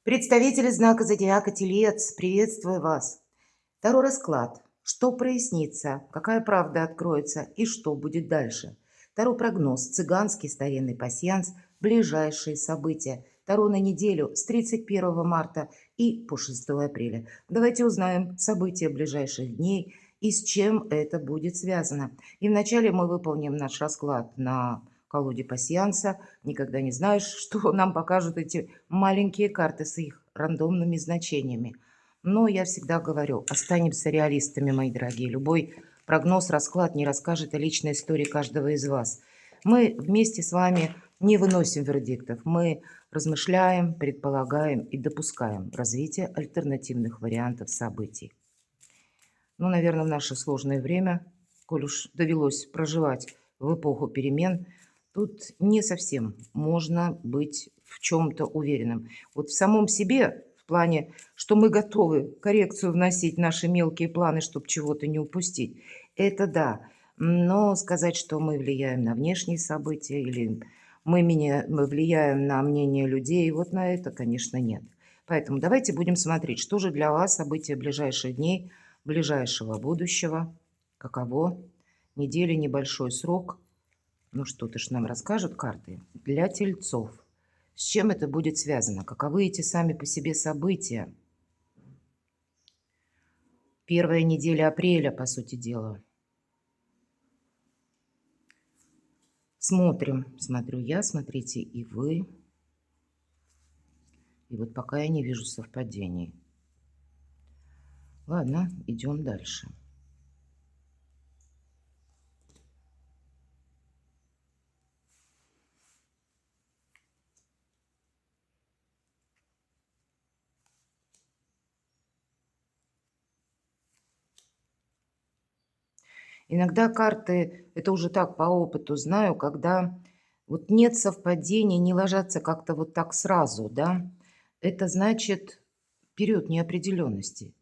Представители знака зодиака Телец, приветствую вас. Второй расклад. Что прояснится, какая правда откроется и что будет дальше. Второй прогноз. Цыганский старинный пасьянс. Ближайшие события. Второй на неделю с 31 марта и по 6 апреля. Давайте узнаем события ближайших дней и с чем это будет связано. И вначале мы выполним наш расклад на колоде пасьянса. Никогда не знаешь, что нам покажут эти маленькие карты с их рандомными значениями. Но я всегда говорю, останемся реалистами, мои дорогие. Любой прогноз, расклад не расскажет о личной истории каждого из вас. Мы вместе с вами не выносим вердиктов. Мы размышляем, предполагаем и допускаем развитие альтернативных вариантов событий. Ну, наверное, в наше сложное время, коль уж довелось проживать в эпоху перемен, тут не совсем можно быть в чем-то уверенным. Вот в самом себе, в плане, что мы готовы коррекцию вносить в наши мелкие планы, чтобы чего-то не упустить, это да. Но сказать, что мы влияем на внешние события или мы влияем на мнение людей, вот на это, конечно, нет. Поэтому давайте будем смотреть, что же для вас события ближайших дней, ближайшего будущего, каково, недели небольшой срок. Ну что-то ж нам расскажут карты. Для тельцов. С чем это будет связано? Каковы эти сами по себе события? Первая неделя апреля, по сути дела. Смотрим. Смотрю я, смотрите и вы. И вот пока я не вижу совпадений. Ладно, идем дальше. Иногда карты, это уже так по опыту знаю, когда вот нет совпадений, не ложатся как-то вот так сразу, да, это значит период неопределенности.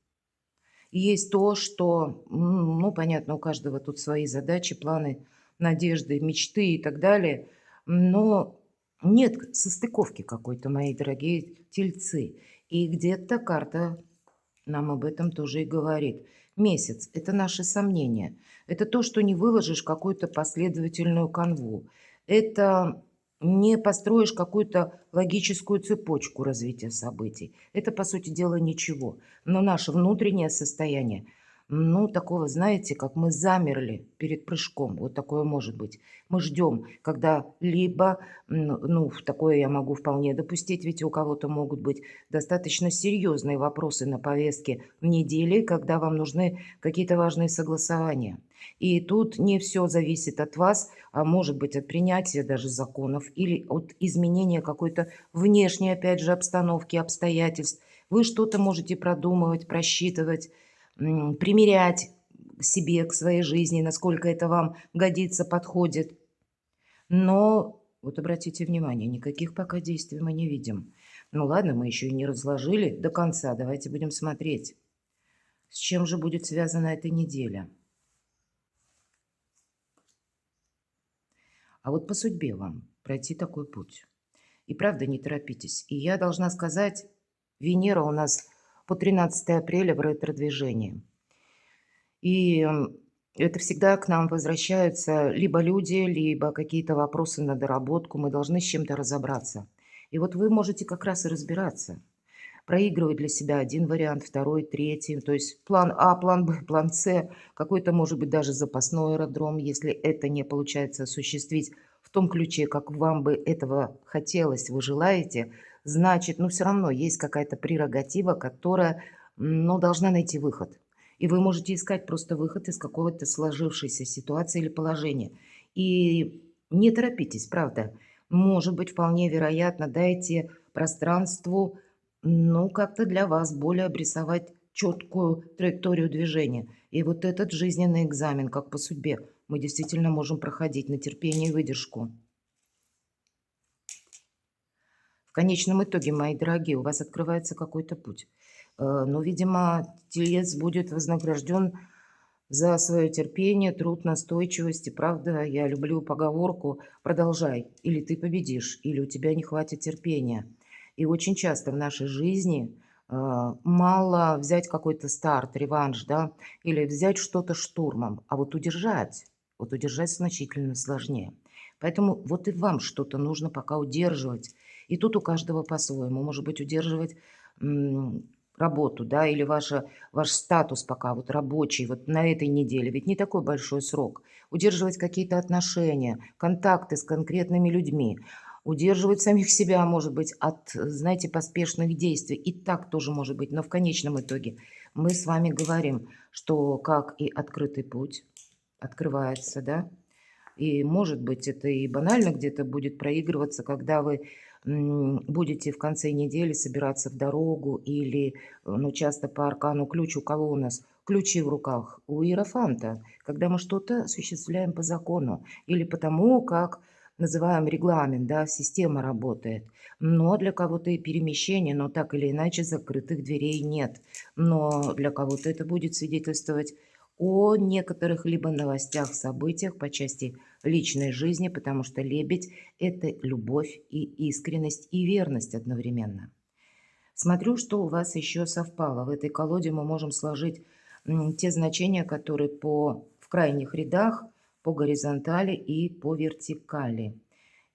И есть то, что, ну, понятно, у каждого тут свои задачи, планы, надежды, мечты и так далее, но нет состыковки какой-то, мои дорогие тельцы. И где-то карта нам об этом тоже и говорит. Месяц– это наши сомнения. Это то, что не выложишь какую-то последовательную канву. Это не построишь какую-то логическую цепочку развития событий. Это, по сути дела, ничего. Но наше внутреннее состояние, ну, такого, знаете, как мы замерли перед прыжком. Вот такое может быть. Мы ждем, когда либо, ну, в такое я могу вполне допустить, ведь у кого-то могут быть достаточно серьезные вопросы на повестке в неделе, когда вам нужны какие-то важные согласования. И тут не все зависит от вас, а может быть от принятия даже законов или от изменения какой-то внешней, опять же, обстановки, обстоятельств. Вы что-то можете продумывать, просчитывать, примерять к себе, к своей жизни, насколько это вам годится, подходит. Но вот обратите внимание, никаких пока действий мы не видим. Ну ладно, мы еще и не разложили до конца. Давайте будем смотреть, с чем же будет связана эта неделя. А вот по судьбе вам пройти такой путь. И правда, не торопитесь. И я должна сказать, Венера у нас по 13 апреля в ретро-движении. И это всегда к нам возвращаются либо люди, либо какие-то вопросы на доработку. Мы должны с чем-то разобраться. И вот вы можете как раз и разбираться. Проигрывать для себя один вариант, второй, третий. То есть план А, план Б, план С. Какой-то, может быть, даже запасной аэродром, если это не получается осуществить в том ключе, как вам бы этого хотелось, вы желаете, значит, ну, все равно есть какая-то прерогатива, которая, ну, должна найти выход. И вы можете искать просто выход из какого-то сложившейся ситуации или положения. И не торопитесь, правда. Может быть, вполне вероятно, дайте пространству, ну, как-то для вас более обрисовать четкую траекторию движения. И вот этот жизненный экзамен, как по судьбе, мы действительно можем проходить на терпение и выдержку. В конечном итоге, мои дорогие, у вас открывается какой-то путь. Но, видимо, телец будет вознагражден за свое терпение, труд, настойчивость. И правда, я люблю поговорку «продолжай, или ты победишь, или у тебя не хватит терпения». И очень часто в нашей жизни мало взять какой-то старт, реванш, да, или взять что-то штурмом, а вот удержать значительно сложнее. Поэтому вот и вам что-то нужно пока удерживать. И тут у каждого по-своему. Может быть, удерживать м, работу, да, или ваш статус пока вот рабочий, вот на этой неделе, ведь не такой большой срок. Удерживать какие-то отношения, контакты с конкретными людьми, удерживать самих себя, может быть, от, знаете, поспешных действий. И так тоже может быть. Но в конечном итоге мы с вами говорим, что как и открытый путь открывается, да, и, может быть, это и банально где-то будет проигрываться, когда вы будете в конце недели собираться в дорогу или, ну, часто по аркану ключ, у кого у нас ключи в руках? У иерофанта, когда мы что-то осуществляем по закону или потому, как называем регламент, да, система работает. Но для кого-то и перемещение, но так или иначе закрытых дверей нет. Но для кого-то это будет свидетельствовать о некоторых либо новостях, событиях по части личной жизни, потому что лебедь– это любовь и искренность и верность одновременно. Смотрю, что у вас еще совпало. В этой колоде мы можем сложить те значения, которые в крайних рядах, по горизонтали и по вертикали.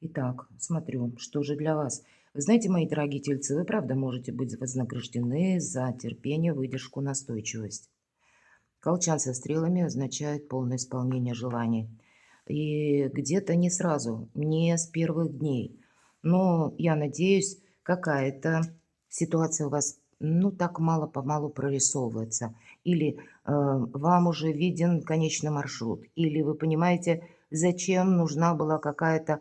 Итак, смотрю, что же для вас. Вы знаете, мои дорогие тельцы, вы правда можете быть вознаграждены за терпение, выдержку, настойчивость. Колчан со стрелами означает полное исполнение желаний. И где-то не сразу, не с первых дней. Но я надеюсь, какая-то ситуация у вас, ну, так мало-помалу прорисовывается. Или вам уже виден конечный маршрут. Или вы понимаете, зачем нужна была какая-то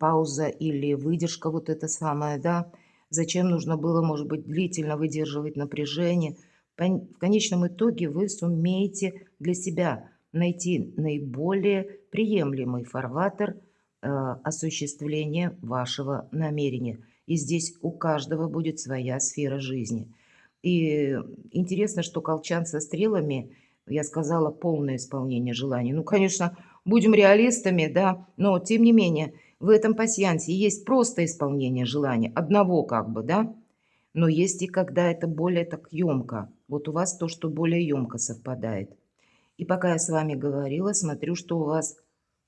пауза или выдержка вот эта самая, да? Зачем нужно было, может быть, длительно выдерживать напряжение. В конечном итоге вы сумеете для себя найти наиболее приемлемый фарватер осуществления вашего намерения. И здесь у каждого будет своя сфера жизни. И интересно, что колчан со стрелами, я сказала, полное исполнение желаний. Ну, конечно, будем реалистами, да, но тем не менее, в этом пасьянсе есть просто исполнение желания, одного как бы, да, но есть и когда это более так емко. Вот у вас то, что более емко совпадает. И пока я с вами говорила, смотрю, что у вас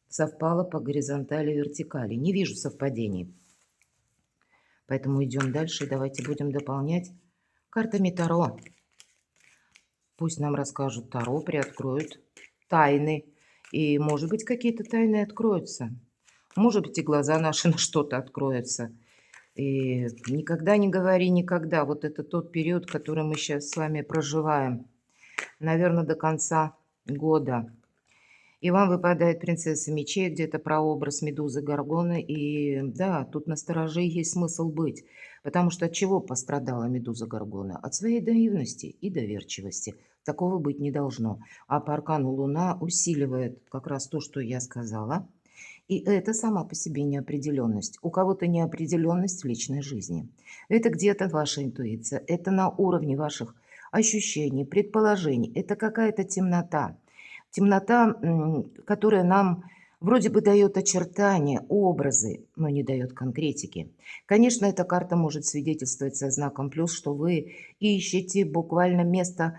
совпало по горизонтали и вертикали. Не вижу совпадений. Поэтому идем дальше и давайте будем дополнять картами Таро. Пусть нам расскажут Таро, приоткроют тайны. И, может быть, какие-то тайны откроются. Может быть, и глаза наши на что-то откроются. И никогда не говори никогда. Вот это тот период, который мы сейчас с вами проживаем. Наверное, до конца года. И вам выпадает принцесса мечей, где-то прообраз Медузы Горгоны. И да, тут настороже есть смысл быть. Потому что от чего пострадала Медуза Горгона? От своей наивности и доверчивости. Такого быть не должно. А по аркану Луна усиливает как раз то, что я сказала. И это сама по себе неопределенность. У кого-то неопределенность в личной жизни. Это где-то ваша интуиция. Это на уровне ваших ощущений, предположений. Это какая-то темнота. Темнота, которая нам вроде бы дает очертания, образы, но не дает конкретики. Конечно, эта карта может свидетельствовать со знаком плюс, что вы ищете буквально место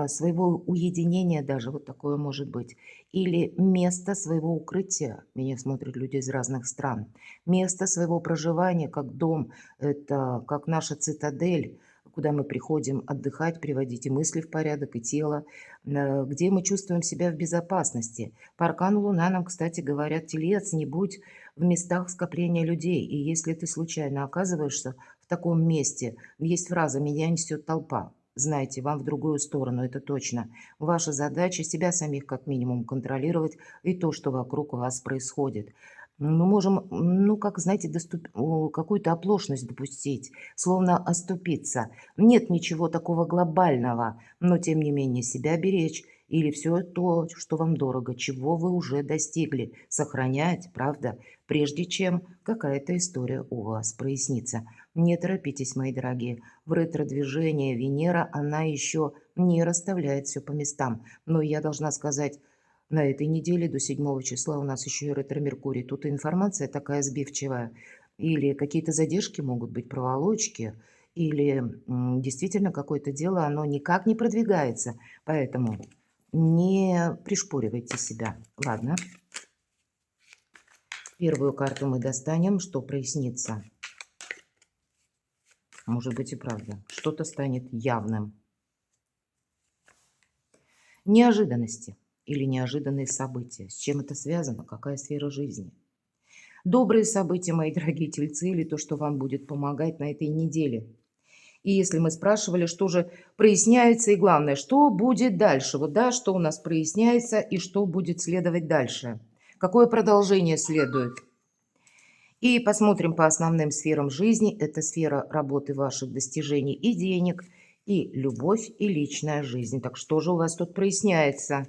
своего уединения даже, вот такое может быть, или место своего укрытия, меня смотрят люди из разных стран, место своего проживания, как дом, это как наша цитадель, куда мы приходим отдыхать, приводить и мысли в порядок, и тело, где мы чувствуем себя в безопасности. По аркану Луна нам, кстати, говорят, телец, не будь в местах скопления людей. И если ты случайно оказываешься в таком месте, есть фраза «меня несет толпа». Знаете, вам в другую сторону, это точно. Ваша задача себя самих как минимум контролировать и то, что вокруг вас происходит. Мы можем, ну, как, знаете, какую-то оплошность допустить, словно оступиться. Нет ничего такого глобального, но тем не менее себя беречь или все то, что вам дорого, чего вы уже достигли, сохранять, правда, прежде чем какая-то история у вас прояснится. Не торопитесь, мои дорогие. В ретро-движении Венера, она еще не расставляет все по местам. Но я должна сказать, на этой неделе до 7 числа у нас еще и ретро-Меркурий. Тут информация такая сбивчивая. или какие-то задержки могут быть, проволочки, или действительно какое-то дело, оно никак не продвигается. Поэтому не пришпоривайте себя. Ладно. Первую карту мы достанем, что прояснится. Может быть и правда. Что-то станет явным. Неожиданности или неожиданные события. С чем это связано? Какая сфера жизни? Добрые события, мои дорогие тельцы, или то, что вам будет помогать на этой неделе. И если мы спрашивали, что же проясняется, и главное, что будет дальше. Вот да, что у нас проясняется и что будет следовать дальше. Какое продолжение следует. И посмотрим по основным сферам жизни. Это сфера работы ваших достижений и денег, и любовь, и личная жизнь. Так что же у вас тут проясняется?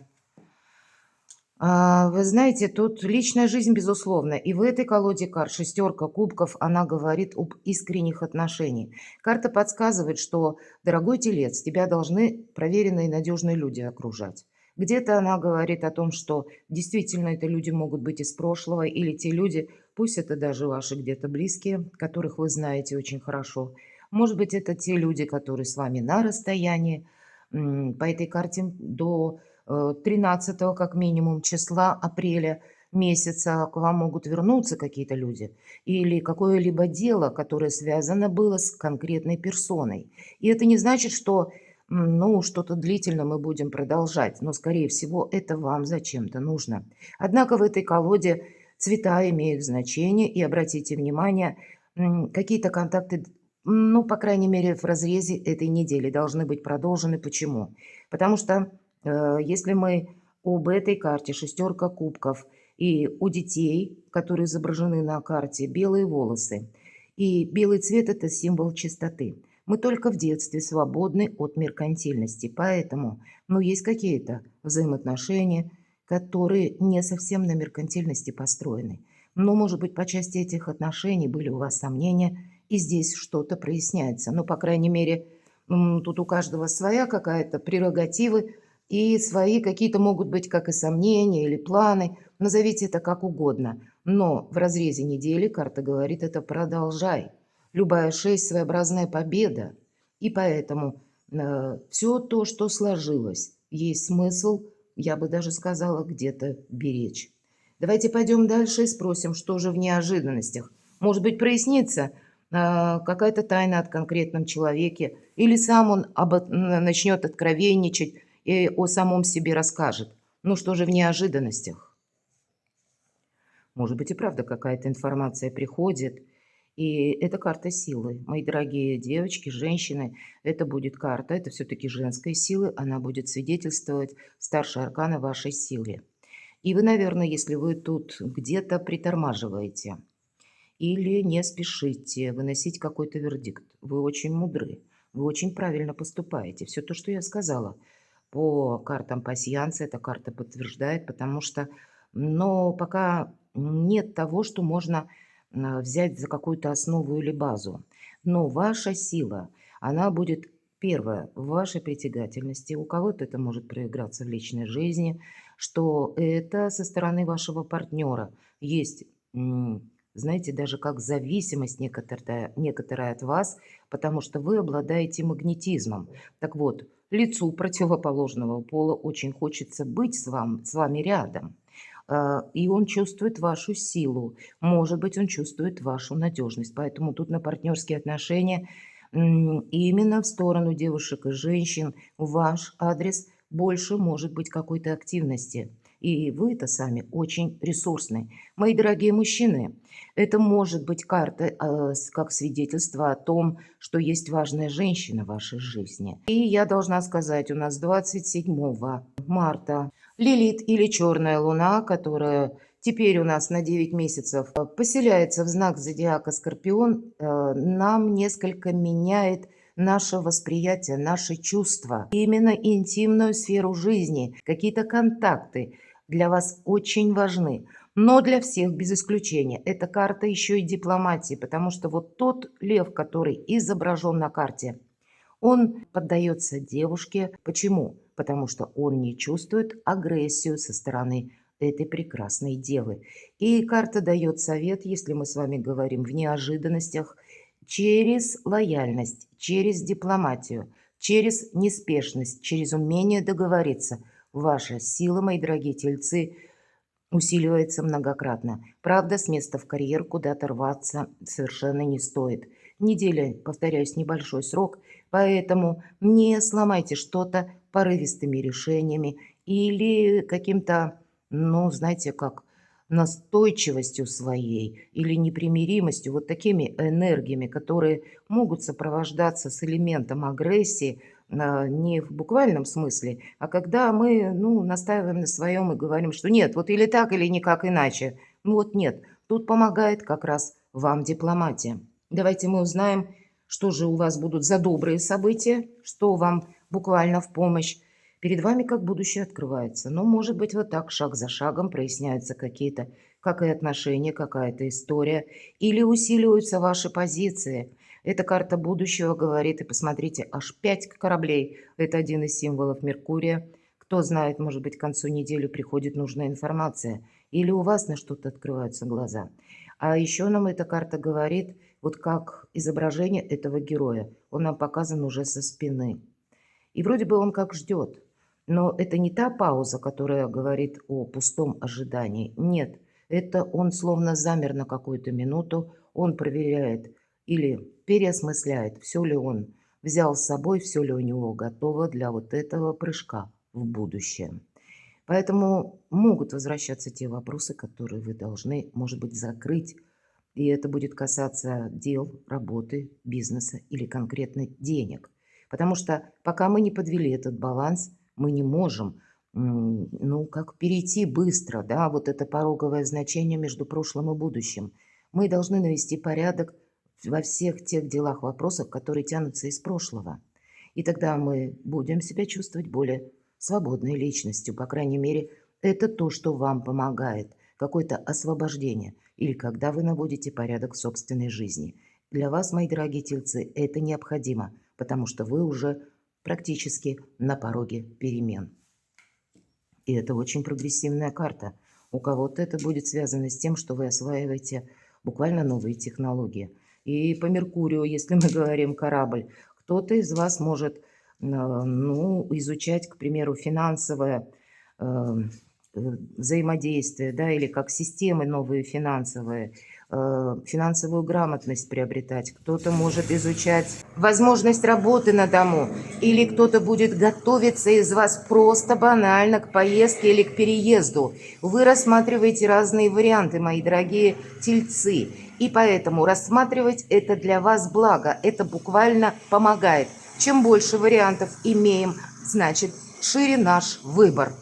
Вы знаете, тут личная жизнь, безусловно. И в этой колоде карт шестерка кубков, она говорит об искренних отношениях. Карта подсказывает, что, дорогой телец, тебя должны проверенные и надежные люди окружать. Где-то она говорит о том, что действительно это люди могут быть из прошлого, или те люди, пусть это даже ваши где-то близкие, которых вы знаете очень хорошо. Может быть, это те люди, которые с вами на расстоянии. По этой карте до 13 как минимум числа апреля месяца к вам могут вернуться какие-то люди или какое-либо дело, которое связано было с конкретной персоной. И это не значит, что ну, что-то длительно мы будем продолжать, но, скорее всего, это вам зачем-то нужно. Однако в этой колоде цвета имеют значение, и обратите внимание, какие-то контакты, ну, по крайней мере, в разрезе этой недели должны быть продолжены. Почему? Потому что если мы об этой карте шестерка кубков, и у детей, которые изображены на карте, белые волосы, и белый цвет – это символ чистоты. Мы только в детстве свободны от меркантильности, поэтому, ну, есть какие-то взаимоотношения, которые не совсем на меркантильности построены. Но, может быть, по части этих отношений были у вас сомнения, и здесь что-то проясняется. Ну, по крайней мере, тут у каждого своя какая-то прерогатива, и свои какие-то могут быть как и сомнения или планы, назовите это как угодно. Но в разрезе недели карта говорит, это продолжай. Любая шесть – своеобразная победа. И поэтому все то, что сложилось, есть смысл, я бы даже сказала, где-то беречь. Давайте пойдем дальше и спросим, что же в неожиданностях. Может быть, прояснится какая-то тайна от конкретном человеке, или сам он начнет откровенничать, и о самом себе расскажет. Ну что же в неожиданностях? Может быть и правда какая-то информация приходит. И это карта силы. Мои дорогие девочки, женщины, это будет карта, это все-таки женской силы. Она будет свидетельствовать старший аркан о вашей силе. И вы, наверное, если вы тут где-то притормаживаете или не спешите выносить какой-то вердикт, вы очень мудры, вы очень правильно поступаете. Все то, что я сказала – по картам пасьянса эта карта подтверждает, потому что, но пока нет того, что можно взять за какую-то основу или базу. Но ваша сила, она будет первое в вашей притягательности. У кого-то это может проиграться в личной жизни, что это со стороны вашего партнера есть, знаете, даже как зависимость некоторая от вас, потому что вы обладаете магнетизмом. Так вот, лицу противоположного пола очень хочется быть с вами рядом. И он чувствует вашу силу. Может быть, он чувствует вашу надежность. Поэтому тут на партнерские отношения именно в сторону девушек и женщин в ваш адрес больше может быть какой-то активности. И вы-то сами очень ресурсны. Мои дорогие мужчины, это может быть карта как свидетельство о том, что есть важная женщина в вашей жизни. И я должна сказать, у нас 27 марта Лилит или черная луна, которая теперь у нас на 9 месяцев поселяется в знак зодиака Скорпион, нам несколько меняет наше восприятие, наши чувства, именно интимную сферу жизни, какие-то контакты для вас очень важны. Но для всех без исключения эта карта еще и дипломатии, потому что вот тот лев, который изображен на карте, он поддается девушке. Почему? Потому что он не чувствует агрессию со стороны этой прекрасной девы. И карта дает совет, если мы с вами говорим в неожиданностях, через лояльность, через дипломатию, через неспешность, через умение договориться. Ваша сила, мои дорогие тельцы, усиливается многократно. Правда, с места в карьер куда-то рваться совершенно не стоит. Неделя, повторяюсь, небольшой срок, поэтому не сломайте что-то порывистыми решениями или каким-то, ну, знаете, как настойчивостью своей или непримиримостью, вот такими энергиями, которые могут сопровождаться с элементом агрессии, не в буквальном смысле, а когда мы, ну, настаиваем на своем и говорим, что нет, вот или так, или никак иначе. Ну вот нет, тут помогает как раз вам дипломатия. Давайте мы узнаем, что же у вас будут за добрые события, что вам буквально в помощь. Перед вами как будущее открывается. Но, может быть, вот так, шаг за шагом проясняются какие-то, как и отношения, какая-то история, или усиливаются ваши позиции. Эта карта будущего говорит, и посмотрите, аж 5 кораблей. Это один из символов Меркурия. Кто знает, может быть, к концу недели приходит нужная информация. Или у вас на что-то открываются глаза. А еще нам эта карта говорит, вот как изображение этого героя. Он нам показан уже со спины. И вроде бы он как ждет. Но это не та пауза, которая говорит о пустом ожидании. Нет, это он словно замер на какую-то минуту. Он проверяет или переосмысляет, все ли он взял с собой, все ли у него готово для вот этого прыжка в будущее. Поэтому могут возвращаться те вопросы, которые вы должны, может быть, закрыть. И это будет касаться дел, работы, бизнеса или конкретно денег. Потому что пока мы не подвели этот баланс, мы не можем, ну, как перейти быстро, да, вот это пороговое значение между прошлым и будущим. Мы должны навести порядок во всех тех делах, вопросах, которые тянутся из прошлого. И тогда мы будем себя чувствовать более свободной личностью. По крайней мере, это то, что вам помогает. Какое-то освобождение. Или когда вы наводите порядок в собственной жизни. Для вас, мои дорогие тельцы, это необходимо, потому что вы уже практически на пороге перемен. И это очень прогрессивная карта. У кого-то это будет связано с тем, что вы осваиваете буквально новые технологии. И по Меркурию, если мы говорим корабль, кто-то из вас может ну, изучать, к примеру, финансовое э, взаимодействие, да, или как системы новые финансовые, финансовую грамотность приобретать. Кто-то может изучать возможность работы на дому, или кто-то будет готовиться из вас просто банально к поездке или к переезду. Вы рассматриваете разные варианты, мои дорогие тельцы, и поэтому рассматривать это для вас благо, это буквально помогает. Чем больше вариантов имеем, значит шире наш выбор.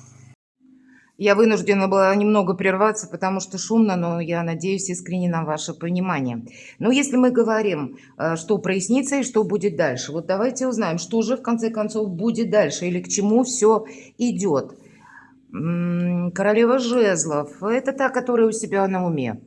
Я вынуждена была немного прерваться, потому что шумно, но я надеюсь искренне на ваше понимание. Но если мы говорим, что прояснится и что будет дальше, вот давайте узнаем, что же в конце концов будет дальше или к чему все идет. Королева жезлов – это та, которая у себя на уме.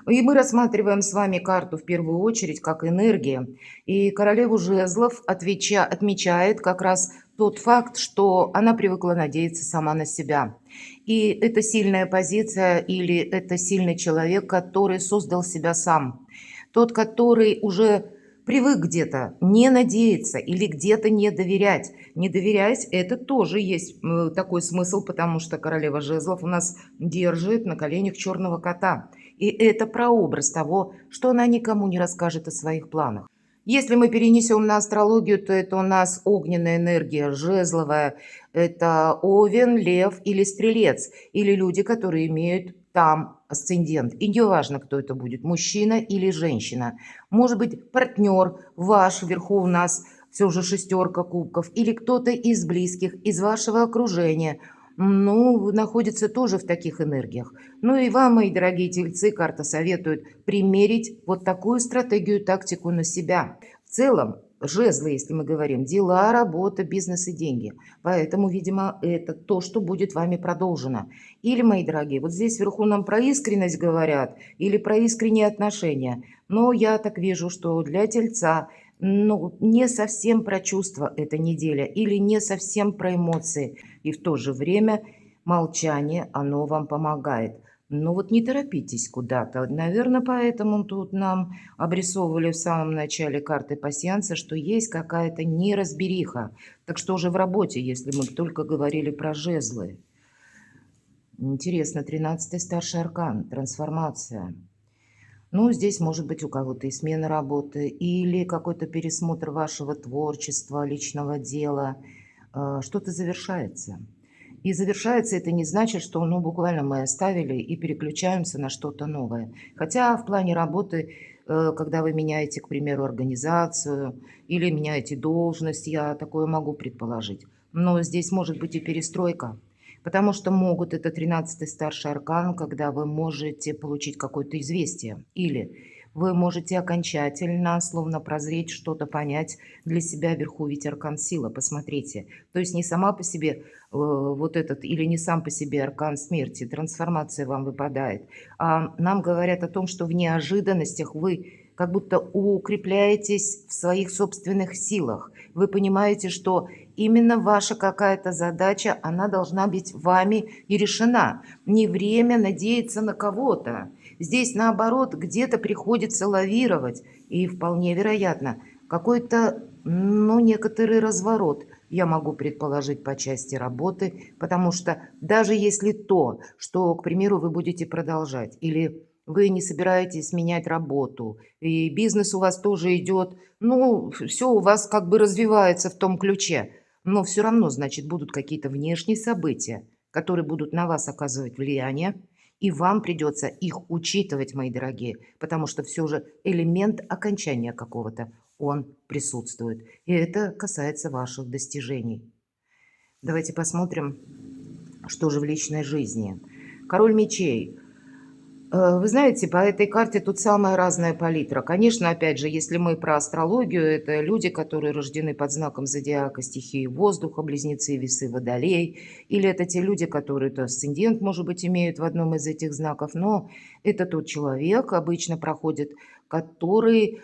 И мы рассматриваем с вами карту в первую очередь как энергия. И королеву жезлов отмечает как раз тот факт, что она привыкла надеяться сама на себя. И это сильная позиция или это сильный человек, который создал себя сам. Тот, который уже привык где-то не надеяться или где-то не доверять. Не доверять – это тоже есть такой смысл, потому что королева жезлов у нас держит на коленях черного кота. И это прообраз того, что она никому не расскажет о своих планах. Если мы перенесем на астрологию, то это у нас огненная энергия, жезловая. Это овен, лев или стрелец. Или люди, которые имеют там асцендент. И не важно, кто это будет, мужчина или женщина. Может быть, партнер ваш, вверху у нас все же шестерка кубков. Или кто-то из близких, из вашего окружения – ну, находится тоже в таких энергиях. Ну и вам, мои дорогие тельцы, карта советует примерить вот такую стратегию, тактику на себя. В целом, жезлы, если мы говорим, дела, работа, бизнес и деньги. Поэтому, видимо, это то, что будет вами продолжено. Или, мои дорогие, вот здесь вверху нам про искренность говорят, или про искренние отношения. Но я так вижу, что для тельца ну, не совсем про чувства эта неделя или не совсем про эмоции. И в то же время Молчание, оно вам помогает. Но вот не торопитесь куда-то. Наверное, поэтому тут нам обрисовывали в самом начале карты пасьянса, что есть какая-то неразбериха. Так что же в работе, если мы только говорили про жезлы? Интересно, 13-й старший аркан, трансформация. Ну, здесь может быть у кого-то и смена работы, или какой-то пересмотр вашего творчества, личного дела. Что-то завершается. И завершается это не значит, что ну, буквально мы оставили и переключаемся на что-то новое. Хотя в плане работы, когда вы меняете, к примеру, организацию или меняете должность, я такое могу предположить. Но здесь может быть и перестройка. Потому что могут, это 13-й старший аркан, когда вы можете получить какое-то известие. Или вы можете окончательно, словно прозреть, что-то понять для себя вверху, ведь аркан сила, посмотрите. То есть не сама по себе вот этот, или не сам по себе аркан смерти, трансформация вам выпадает. А нам говорят о том, что в неожиданностях вы как будто укрепляетесь в своих собственных силах. Вы понимаете, что именно ваша какая-то задача, она должна быть вами и решена. Не время надеяться на кого-то. Здесь, наоборот, где-то приходится лавировать. И вполне вероятно, какой-то, ну, некоторый разворот я могу предположить по части работы, потому что даже если то, что, к примеру, вы будете продолжать, или вы не собираетесь менять работу, и бизнес у вас тоже идет, ну, все у вас как бы развивается в том ключе, но все равно, значит, будут какие-то внешние события, которые будут на вас оказывать влияние, и вам придется их учитывать, мои дорогие, потому что все же элемент окончания какого-то, он присутствует. И это касается ваших достижений. Давайте посмотрим, что же в личной жизни. Король мечей. Вы знаете, по этой карте тут самая разная палитра. Конечно, опять же, если мы про астрологию, это люди, которые рождены под знаком зодиака, стихии воздуха, близнецы, весы, водолей. Или это те люди, которые то асцендент, может быть, имеют в одном из этих знаков. Но это тот человек, обычно проходит, который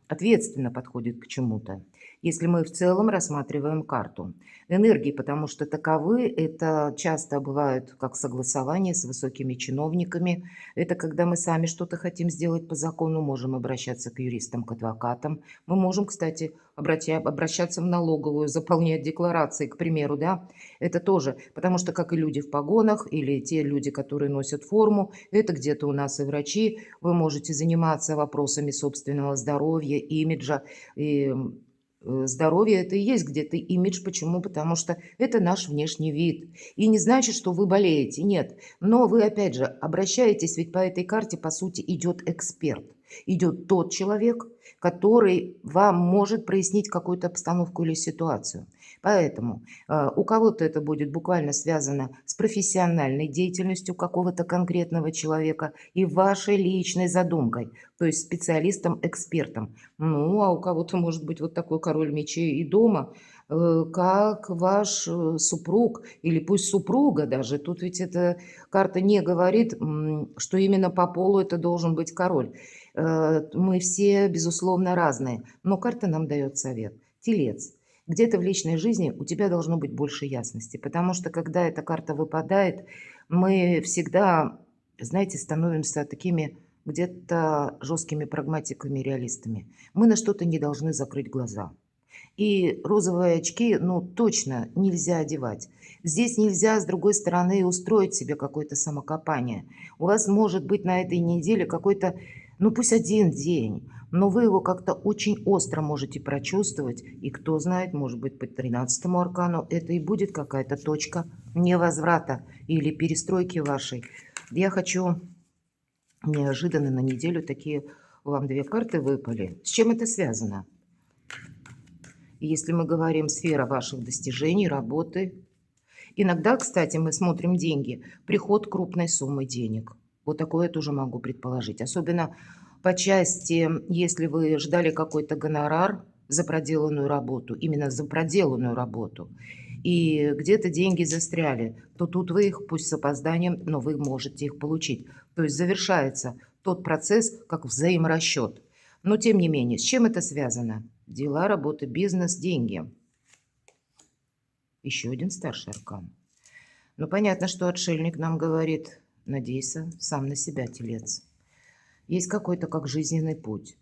ответственно подходит к чему-то. Если мы в целом рассматриваем карту энергии, потому что таковы это часто бывают как согласование с высокими чиновниками. Это когда мы сами что-то хотим сделать по закону, можем обращаться к юристам, к адвокатам. Мы можем, кстати, обращаться в налоговую, заполнять декларации, к примеру, да. Это тоже, потому что как и люди в погонах или те люди, которые носят форму, это где-то у нас и врачи. Вы можете заниматься вопросами собственного здоровья, имиджа, и здоровье это и есть где-то имидж. Почему? Потому что это наш внешний вид. И не значит, что вы болеете. Нет. Но вы, опять же, обращаетесь, ведь по этой карте, по сути, идет эксперт. Идет тот человек, который вам может прояснить какую-то обстановку или ситуацию. Поэтому у кого-то это будет буквально связано с профессиональной деятельностью какого-то конкретного человека и вашей личной задумкой, то есть специалистом-экспертом. Ну, а у кого-то может быть вот такой король мечей и дома, как ваш супруг или пусть супруга даже. Тут ведь эта карта не говорит, что именно по полу это должен быть король. Мы все, безусловно, разные, но карта нам дает совет. Телец. Где-то в личной жизни у тебя должно быть больше ясности, потому что когда эта карта выпадает, мы всегда, знаете, становимся такими где-то жесткими прагматиками, реалистами. Мы на что-то не должны закрыть глаза. И розовые очки, ну, точно нельзя одевать. Здесь нельзя, с другой стороны, устроить себе какое-то самокопание. У вас может быть на этой неделе какой-то, ну, пусть один день, но вы его как-то очень остро можете прочувствовать. И кто знает, может быть, по 13-му аркану это и будет какая-то точка невозврата или перестройки вашей. Я хочу неожиданно на неделю такие вам две карты выпали. С чем это связано? Если мы говорим сфера ваших достижений, работы. Иногда, кстати, мы смотрим деньги. Приход крупной суммы денег. Вот такое тоже могу предположить. Особенно по части, если вы ждали какой-то гонорар за проделанную работу, именно за проделанную работу, и где-то деньги застряли, то тут вы их, пусть с опозданием, но вы можете их получить. То есть завершается тот процесс, как взаиморасчет. Но тем не менее, с чем это связано? Дела, работа, бизнес, деньги. Еще один старший аркан. Ну, понятно, что отшельник нам говорит: надейся сам на себя, телец. Есть какой-то как жизненный путь.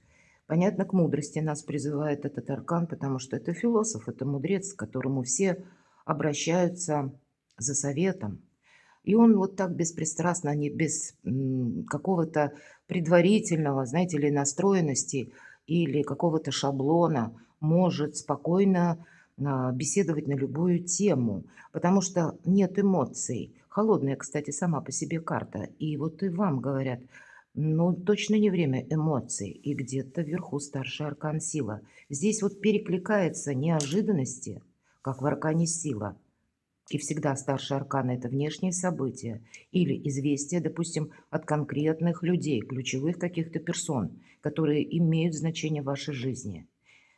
Понятно, к мудрости нас призывает этот аркан, потому что это философ, это мудрец, к которому все обращаются за советом. И он вот так беспристрастно, не без какого-то предварительного, знаете ли, настроенности или какого-то шаблона может спокойно беседовать на любую тему, потому что нет эмоций. Холодная, кстати, сама по себе карта. И вот и вам говорят, ну, точно не время эмоций. И где-то вверху старший аркан сила. Здесь вот перекликается неожиданности, как в аркане сила, и всегда старший аркан – это внешние события или известия, допустим, от конкретных людей, ключевых каких-то персон, которые имеют значение в вашей жизни.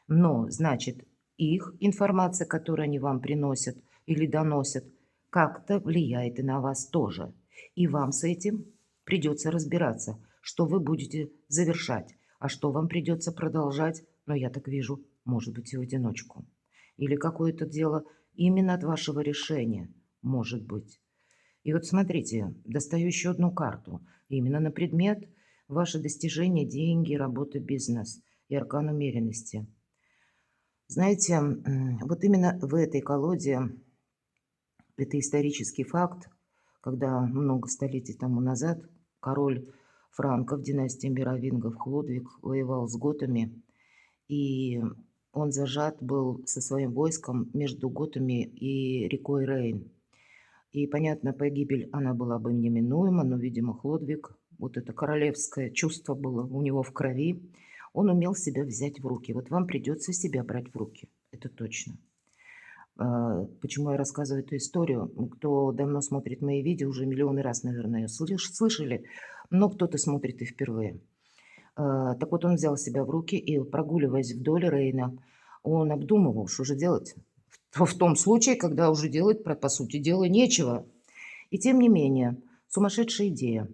Но, значит, их информация, которую они вам приносят или доносят, как-то влияет и на вас тоже. И вам с этим придется разбираться, что вы будете завершать, а что вам придется продолжать, но я так вижу, может быть, и в одиночку. Или какое-то дело именно от вашего решения, может быть. И вот смотрите, достаю еще одну карту. Именно на предмет ваши достижения, деньги, работа, бизнес и аркан умеренности. Знаете, вот именно в этой колоде, это исторический факт, когда много столетий тому назад король франков, династии мировингов Хлодвиг воевал с готами, и он зажат был со своим войском между готами и рекой Рейн. И, понятно, погибель, она была бы неминуема, но, видимо, Хлодвиг, вот это королевское чувство было у него в крови, он умел себя взять в руки. Вот вам придется себя брать в руки, это точно. Почему я рассказываю эту историю? Кто давно смотрит мои видео, уже миллионы раз, наверное, ее слышали, но кто-то смотрит и впервые. Так вот, он взял себя в руки и, прогуливаясь вдоль Рейна, он обдумывал, что же делать в том случае, когда уже делать, по сути дела, нечего. И тем не менее, сумасшедшая идея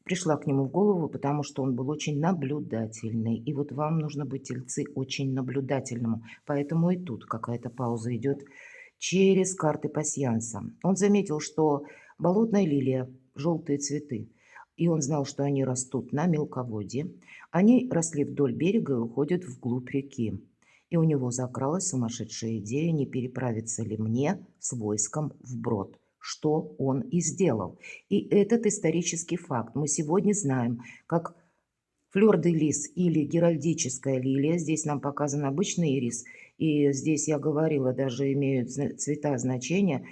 пришла к нему в голову, потому что он был очень наблюдательный. И вот вам нужно быть, тельцы, очень наблюдательному. Поэтому и тут какая-то пауза идет через карты пасьянса. Он заметил, что болотная лилия, желтые цветы, и он знал, что они растут на мелководье. Они росли вдоль берега и уходят вглубь реки. И у него закралась сумасшедшая идея, не переправиться ли мне с войском вброд, что он и сделал. И этот исторический факт мы сегодня знаем, как флёр-де-лис или геральдическая лилия. Здесь нам показан обычный ирис, и здесь я говорила, даже имеют цвета значения.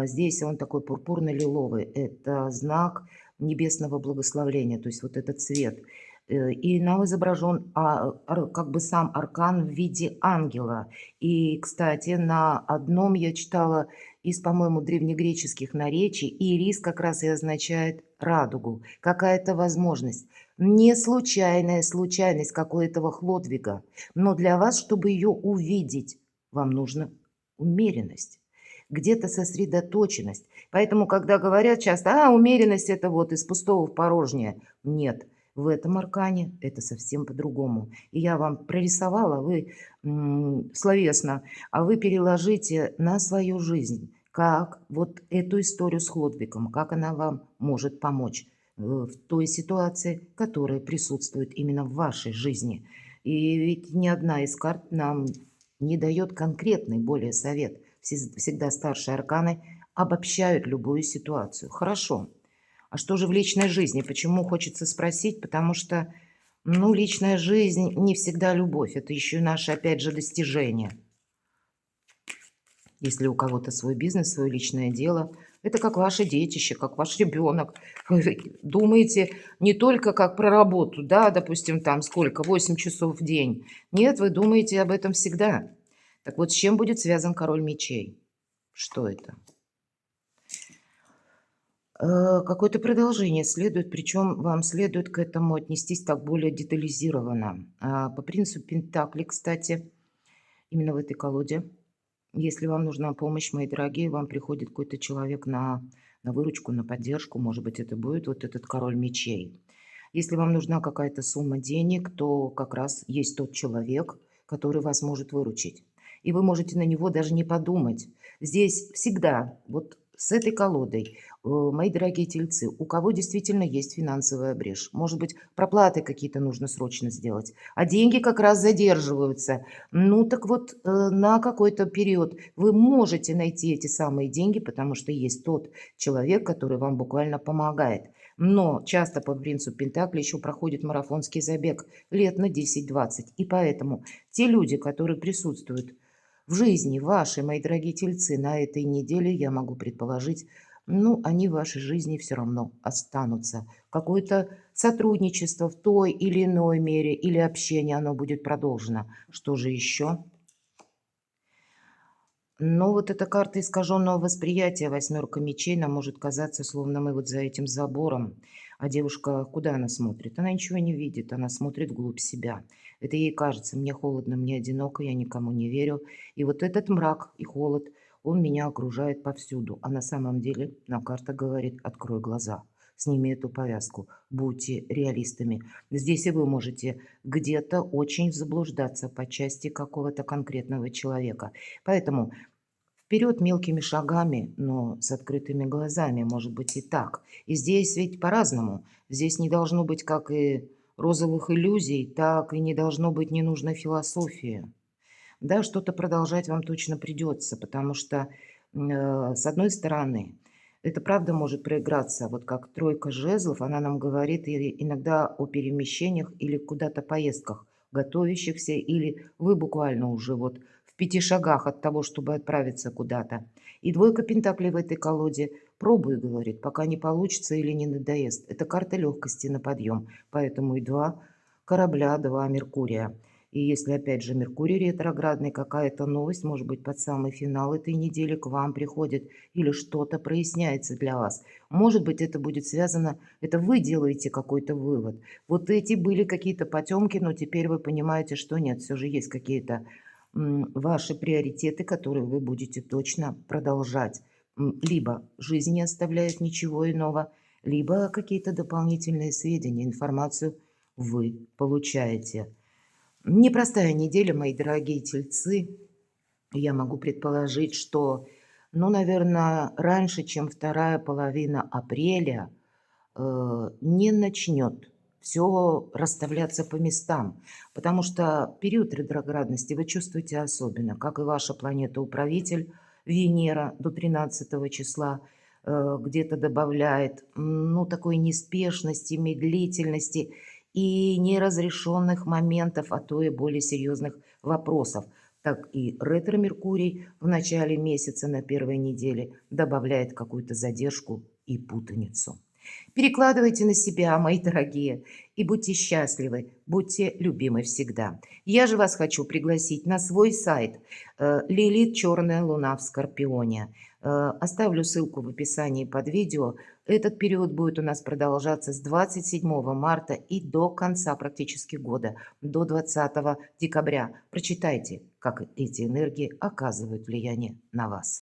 Здесь он такой пурпурно-лиловый. Это знак небесного благословления, то есть вот этот цвет. И нам изображен как бы сам аркан в виде ангела. И, кстати, на одном я читала из, по-моему, древнегреческих наречий, ирис как раз и означает радугу, какая-то возможность. Не случайная случайность, как у этого Хлодвига, но для вас, чтобы ее увидеть, вам нужна умеренность, где-то сосредоточенность. Поэтому, когда говорят часто, умеренность – это вот из пустого в порожнее. Нет, в этом аркане это совсем по-другому. И я вам прорисовала, вы словесно, а вы переложите на свою жизнь, как вот эту историю с Хлодвигом, как она вам может помочь в той ситуации, которая присутствует именно в вашей жизни. И ведь ни одна из карт нам не дает конкретный более совет. Всегда старшие арканы обобщают любую ситуацию. Хорошо. А что же в личной жизни? Почему хочется спросить? Потому что, ну, личная жизнь не всегда любовь. Это еще и наше, опять же, достижение. Если у кого-то свой бизнес, свое личное дело, это как ваше детище, как ваш ребенок. Вы думаете не только как про работу, да, допустим, там сколько, 8 часов в день. Нет, вы думаете об этом всегда. Так вот, с чем будет связан король мечей? Что это? Какое-то продолжение следует, причем вам следует к этому отнестись так более детализированно. По принципу Пентакли, кстати, именно в этой колоде. Если вам нужна помощь, мои дорогие, вам приходит какой-то человек на выручку, на поддержку, может быть, это будет вот этот король мечей. Если вам нужна какая-то сумма денег, то как раз есть тот человек, который вас может выручить. И вы можете на него даже не подумать. Здесь всегда, вот с этой колодой, мои дорогие тельцы, у кого действительно есть финансовая брешь, может быть, проплаты какие-то нужно срочно сделать, а деньги как раз задерживаются. Ну так вот, на какой-то период вы можете найти эти самые деньги, потому что есть тот человек, который вам буквально помогает. Но часто по принцу Пентакли еще проходит марафонский забег лет на 10-20. И поэтому те люди, которые присутствуют в жизни вашей, мои дорогие тельцы, на этой неделе, я могу предположить, ну, они в вашей жизни все равно останутся. Какое-то сотрудничество в той или иной мере или общение, оно будет продолжено. Что же еще? Но вот эта карта искаженного восприятия, восьмерка мечей, нам может казаться, словно мы вот за этим забором. А девушка, куда она смотрит? Она ничего не видит, она смотрит вглубь себя. Это ей кажется, мне холодно, мне одиноко, я никому не верю. И вот этот мрак и холод, он меня окружает повсюду. А на самом деле нам карта говорит, открой глаза, сними эту повязку, будьте реалистами. Здесь и вы можете где-то очень заблуждаться по части какого-то конкретного человека. Поэтому вперед мелкими шагами, но с открытыми глазами, может быть и так. И здесь ведь по-разному. Здесь не должно быть как и розовых иллюзий, так и не должно быть ненужной философии. Да, что-то продолжать вам точно придется, потому что, с одной стороны, это правда может проиграться. Вот как тройка жезлов, она нам говорит иногда о перемещениях или куда-то поездках, готовящихся, или вы буквально уже вот в 5 шагах от того, чтобы отправиться куда-то. И двойка пентаклей в этой колоде. Пробуй, говорит, пока не получится или не надоест. Это карта легкости на подъем, поэтому и два корабля, два Меркурия. И если, опять же, Меркурий ретроградный, какая-то новость, может быть, под самый финал этой недели к вам приходит или что-то проясняется для вас. Может быть, это будет связано, это вы делаете какой-то вывод. Вот эти были какие-то потемки, но теперь вы понимаете, что нет, все же есть какие-то ваши приоритеты, которые вы будете точно продолжать. Либо жизнь не оставляет ничего иного, либо какие-то дополнительные сведения, информацию вы получаете. Непростая неделя, мои дорогие тельцы. Я могу предположить, что, ну, наверное, раньше, чем вторая половина апреля, не начнет все расставляться по местам, потому что период ретроградности вы чувствуете особенно, как и ваша планета-управитель Венера до 13 числа где-то добавляет, ну, такой неспешности, медлительности и неразрешенных моментов, а то и более серьезных вопросов. Так и ретро-Меркурий в начале месяца на первой неделе добавляет какую-то задержку и путаницу. Перекладывайте на себя, мои дорогие, и будьте счастливы, будьте любимы всегда. Я же вас хочу пригласить на свой сайт «Лилит Черная Луна в Скорпионе». Оставлю ссылку в описании под видео. Этот период будет у нас продолжаться с 27 марта и до конца практически года, до 20 декабря. Прочитайте, как эти энергии оказывают влияние на вас.